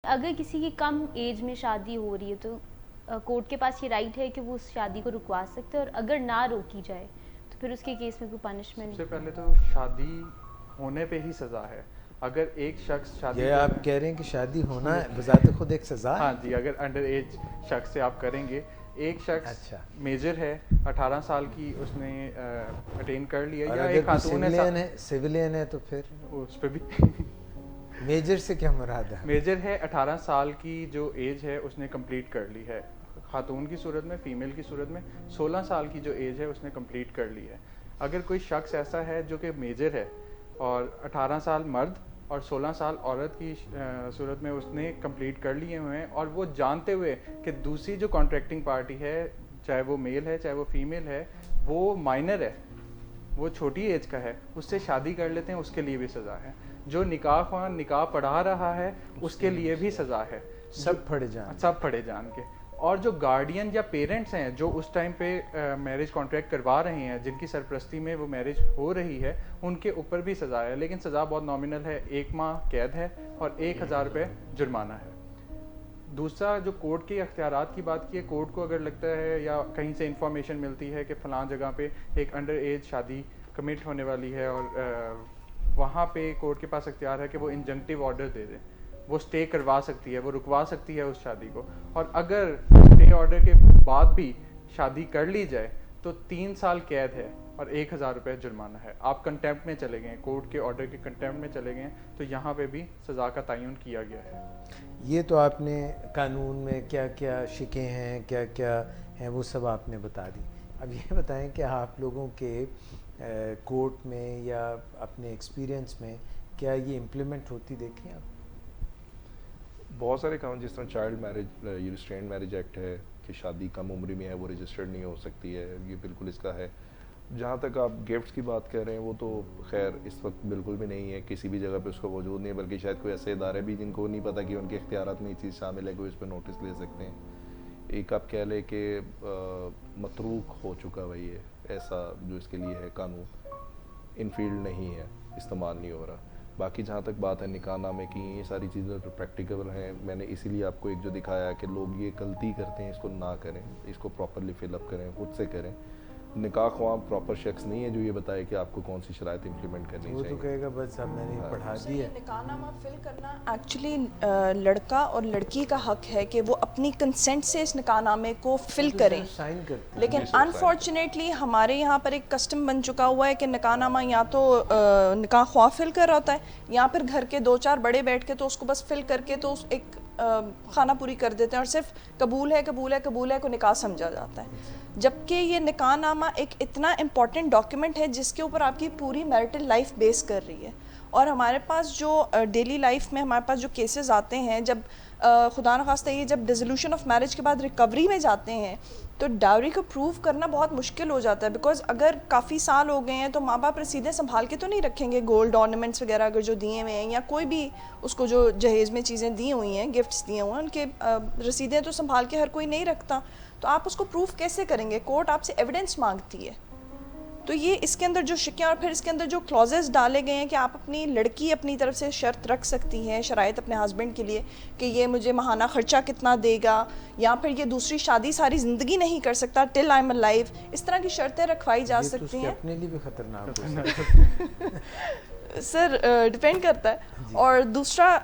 اگر کسی کی کم ایج میں شادی ہو رہی ہے تو کورٹ کے پاس یہ رائٹ ہے کہ وہ اس شادی کو رکوا سکتے ہیں، اور اگر نہ روکی جائے تو پھر اس کے کیس میں کوئی پنشمنٹ؟ سب سے پہلے تو شادی ہونے پہ ہی سزا ہے. اگر ایک شخص شادی یہ آپ کہہ رہے ہیں کہ شادی ہونا بذات خود ایک سزا ہے؟ ہاں جی، اگر انڈر ایج شخص سے آپ کریں گے، ایک شخص اچھا، میجر ہے 18 سال کی اس نے اٹین کر لیا، اور یا اگر ایک کوئی خاتون سویلین ہے تو پھر اس پہ بھی میجر سے کیا مراد ہے؟ میجر ہے 18 سال کی جو ایج ہے اس نے کمپلیٹ کر لی ہے. خاتون کی صورت میں، فیمیل کی صورت میں 16 سال کی جو ایج ہے اس نے کمپلیٹ کر لی ہے. اگر کوئی شخص ایسا ہے جو کہ میجر ہے اور 18 سال مرد اور 16 سال عورت کی صورت میں اس نے کمپلیٹ کر لیے ہوئے ہیں، اور وہ جانتے ہوئے کہ دوسری جو کانٹریکٹنگ پارٹی ہے، چاہے وہ میل ہے چاہے وہ فیمیل ہے، وہ مائنر ہے، وہ چھوٹی ایج کا ہے، اس سے شادی کر لیتے ہیں، اس کے لیے بھی سزا ہے. جو نکاح خوان نکاح پڑھا رہا ہے اس کے لیے بھی سزا ہے، سب پھڑے جان کے. اور جو گارڈین یا پیرنٹس ہیں جو اس ٹائم پہ میرج کانٹریکٹ کروا رہے ہیں، جن کی سرپرستی میں وہ میرج ہو رہی ہے، ان کے اوپر بھی سزا ہے، لیکن سزا بہت نامنل ہے، 1 ماہ قید ہے اور 1000 روپے جرمانہ ہے. دوسرا جو کورٹ کے اختیارات کی بات کی ہے، کورٹ کو اگر لگتا ہے یا کہیں سے انفارمیشن ملتی ہے کہ فلاں جگہ پہ ایک انڈر ایج شادی کمٹ ہونے والی ہے، اور وہاں پہ کورٹ کے پاس اختیار ہے کہ وہ انجنکٹیو آرڈر دے دیں، وہ اسٹے کروا سکتی ہے، وہ رکوا سکتی ہے اس شادی کو. اور اگر اسٹے آرڈر کے بعد بھی شادی کر لی جائے تو 3 سال قید ہے اور 1000 روپے جرمانہ ہے. آپ کنٹیمپٹ میں چلے گئے، کورٹ کے آرڈر کے کنٹیمپٹ میں چلے گئے، تو یہاں پہ بھی سزا کا تعین کیا گیا ہے. یہ تو آپ نے قانون میں کیا کیا شکیں ہیں، کیا کیا ہیں، وہ سب آپ نے بتا دی. اب یہ بتائیں کہ آپ لوگوں کے کورٹ میں یا اپنے ایکسپیرینس میں کیا یہ امپلیمنٹ ہوتی دیکھیں آپ؟ بہت سارے قانون، جس طرح چائلڈ میرج، یہ ریسٹرینڈ میرج ایکٹ ہے کہ شادی کم عمری میں ہے وہ رجسٹرڈ نہیں ہو سکتی ہے، یہ بالکل اس کا ہے. جہاں تک آپ گفٹس کی بات کر رہے ہیں، وہ تو خیر اس وقت بالکل بھی نہیں ہے، کسی بھی جگہ پہ اس کا وجود نہیں ہے، بلکہ شاید کوئی ایسے ادارے بھی جن کو نہیں پتہ کہ ان کے اختیارات میں یہ چیز شامل ہے کہ وہ اس پہ نوٹس لے سکتے ہیں. ایک آپ کہہ لیں کہ متروک ہو چکا ہے یہ ایسا جو اس کے لیے ہے قانون، ان فیلڈ نہیں ہے، استعمال نہیں ہو رہا. باقی جہاں تک بات ہے نکاح نامے کی، یہ ساری چیزیں جو پریکٹیکل ہیں، میں نے اسی لیے آپ کو ایک جو دکھایا کہ لوگ یہ غلطی کرتے ہیں، اس کو نہ کریں، اس کو پراپرلی فل اپ کریں، خود سے کریں. نکاح خواہ پراپر شخص نہیں ہے جو یہ بتائے کہ آپ کو کون سی شرائط امپلیمنٹ کرنی وہ چاہیے. تو کہے گا بس اب میں نے پڑھا دیا. نکاح نامہ فل کرنا ایکچولی لڑکا اور لڑکی کا حق ہے کہ وہ اپنی کنسنٹ سے اس نکاح نامے کو فل کریں، سائن کرتے لیکن انفارچونیٹلی ہمارے یہاں پر ایک کسٹم بن چکا ہوا ہے کہ نکاح نامہ یا تو نکاح خواہ فل کر رہا ہوتا ہے، یا پھر گھر کے 2-4 بڑے بیٹھ کے تو اس کو بس فل کر کے تو ایک خانہ پوری کر دیتے ہیں، اور صرف قبول ہے قبول ہے قبول ہے کو نکاح سمجھا جاتا ہے. جبکہ یہ نکاح نامہ ایک اتنا امپورٹنٹ ڈاکیومنٹ ہے جس کے اوپر آپ کی پوری میرٹل لائف بیس کر رہی ہے. اور ہمارے پاس جو ڈیلی لائف میں ہمارے پاس جو کیسز آتے ہیں، جب خدا نخواستہ یہ جب ڈیزولوشن آف میرج کے بعد ریکوری میں جاتے ہیں تو ڈاوری کو پروو کرنا بہت مشکل ہو جاتا ہے، بیکاز اگر کافی سال ہو گئے ہیں تو ماں باپ رسیدیں سنبھال کے تو نہیں رکھیں گے، گولڈ آرنامنٹس وغیرہ اگر جو دیے ہوئے ہیں یا کوئی بھی اس کو جو جہیز میں چیزیں دی ہوئی ہیں، گفٹس دیے ہوئے ہیں، ان کے رسیدیں تو سنبھال کے ہر کوئی نہیں رکھتا. تو آپ اس کو پروف کیسے کریں گے؟ کورٹ آپ سے ایویڈنس مانگتی ہے. تو یہ اس کے اندر جو شکیں، اور پھر اس کے اندر جو کلوزز ڈالے گئے ہیں کہ آپ اپنی لڑکی اپنی طرف سے شرط رکھ سکتی ہیں، شرائط اپنے ہسبینڈ کے لیے کہ یہ مجھے ماہانہ خرچہ کتنا دے گا، یا پھر یہ دوسری شادی ساری زندگی نہیں کر سکتا ٹل آئی ایم الائیو، اس طرح کی شرطیں رکھوائی جا سکتی ہیں. اپنے لیے بھی خطرناک ہو سکتا ہے سر ڈیپینڈ کرتا ہے. اور دوسرا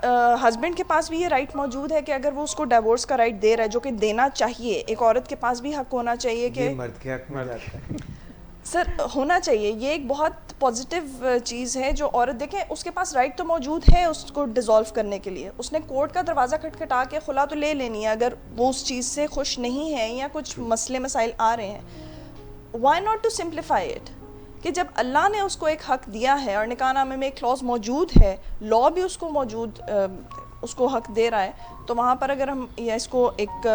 ہسبینڈ کے پاس بھی یہ رائٹ موجود ہے کہ اگر وہ اس کو ڈیورس کا رائٹ دے رہا ہے، جو کہ دینا چاہیے، ایک عورت کے پاس بھی حق ہونا چاہیے کہ مرد کے حق میں جاتا ہے. سر ہونا چاہیے، یہ ایک بہت پازیٹیو چیز ہے جو عورت، دیکھیں اس کے پاس رائٹ تو موجود ہے اس کو ڈیزالو کرنے کے لیے، اس نے کورٹ کا دروازہ کھٹکھٹا کے خلا تو لے لینی ہے اگر وہ اس چیز سے خوش نہیں ہے یا کچھ مسئلے مسائل آ رہے ہیں. Why not to simplify it, کہ جب اللہ نے اس کو ایک حق دیا ہے اور نکاح نامے میں ایک کلوز موجود ہے، لا بھی اس کو موجود اس کو حق دے رہا ہے، تو وہاں پر اگر ہم اس کو ایک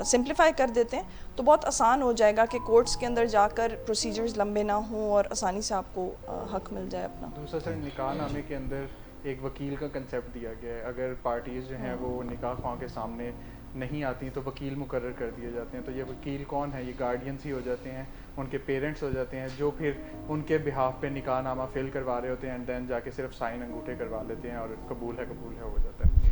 سمپلیفائی کر دیتے ہیں تو بہت آسان ہو جائے گا کہ کورٹس کے اندر جا کر پروسیجرز لمبے نہ ہوں اور آسانی سے آپ کو حق مل جائے اپنا. دوسرا سر، نکاح نامے کے اندر ایک وکیل کا کنسیپٹ دیا گیا ہے. اگر پارٹیز جو ہیں وہ نکاح خواہ کے سامنے نہیں آتی تو وکیل مقرر کر دیے جاتے ہیں. تو یہ وکیل کون ہے؟ یہ گارڈینس ہی ہو جاتے ہیں، ان کے پیرنٹس ہو جاتے ہیں، جو پھر ان کے بہاف پہ نکاح نامہ فل کروا رہے ہوتے ہیں، اینڈ دین جا کے صرف سائن انگوٹھے کروا لیتے ہیں اور قبول ہے ہو جاتا ہے.